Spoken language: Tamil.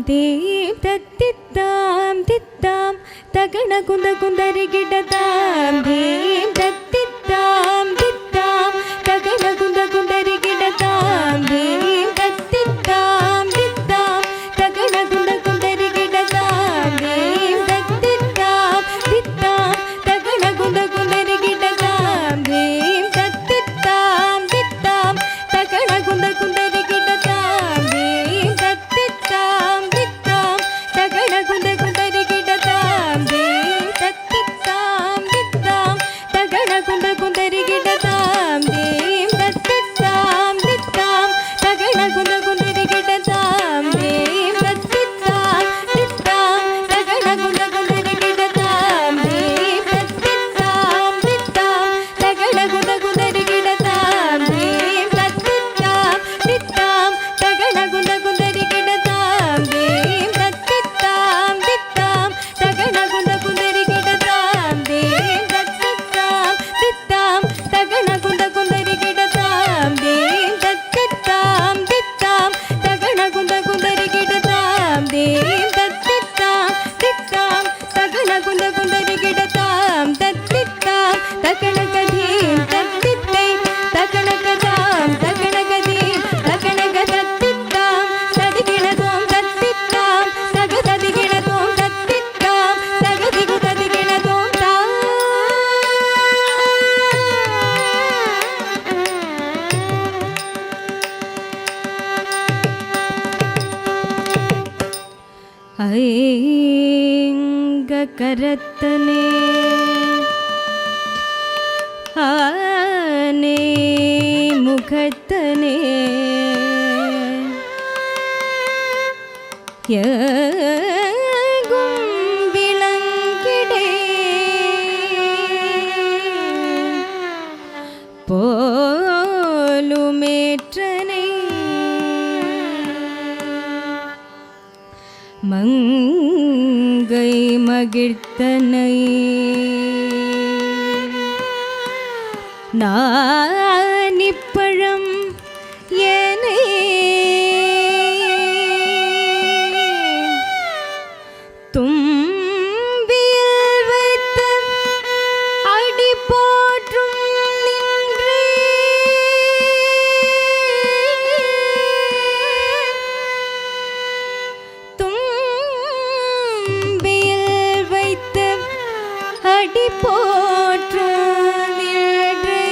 தீம் தத்தித்தாம் தித்தாம் தகன குந்த குந்தரி கிடதாம் தீம் தத்தித்தாம் தித்தாம் தகன குந்த குந்தரி கிடதாம் தீம் தத்தித்தாம் தித்தாம் தகன குந்த குந்தரி கிடதாம் தீம் தத்தித்தாம் தித்தாம் தகன குந்த குந்தரி கிடதாம் தீம் தத்தித்தாம் தித்தாம் தகன குந்த குந்தரி கிடதாம் தீம் தத்தித்தாம் தித்தாம் தகன குந்த குந்தரி கிடதாம் தீம் தத்தித்தாம் தித்தாம் தகன குந்த குந்தரி கிடதாம் தீம் தத்தித்தாம் தித்தாம் தகன குந்த குந்தரி கிடதாம் தீம் தத்தித்தாம் தித்தாம் தகன குந்த குந்தரி கிடதாம் தீம் தத்தித்தாம் தித்தாம் தகன குந்த குந்தரி கிடதாம் தீம் தத்தித்தாம் தித்தாம் தகன குந்த குந்தரி கிடதாம் தீம் தத்தித்தாம் தித்தாம் தகன குந்த குந்தரி கிடதாம் தீம் தத்தித்தாம் தித்தாம் தகன குந்த குந்தரி கிடதாம் தீம் தத்தித்தாம் தித்தாம் தகன குந்த குந்தரி கிடதாம் தீம் தத்தித்தாம் தித்தாம் தகன குந்த குந்தரி கிடதாம் தத்தித்தாம் தகன கதீம் தத்தித்தை தகன கதாம் தகன கதீம் தகன கதத்தித்தாம் ததிகிணதோம் தத்தித்தாம் தகததிகிணதோம் தத்தித்தாம் தகதிகு ததிகிணதோம் தாம் ஐங்க கரத்தனே ஆனே முகத்தனே யகும் விளங்கிடே போலுமேற்றனை மங்கை மகிழ்த்தனை நானிப்பழம் ஏனே தும்பியில் வைத்த அடி போற்றும் நின்றே தும்பியில் வைத்த அடி போற்றும் நின்றே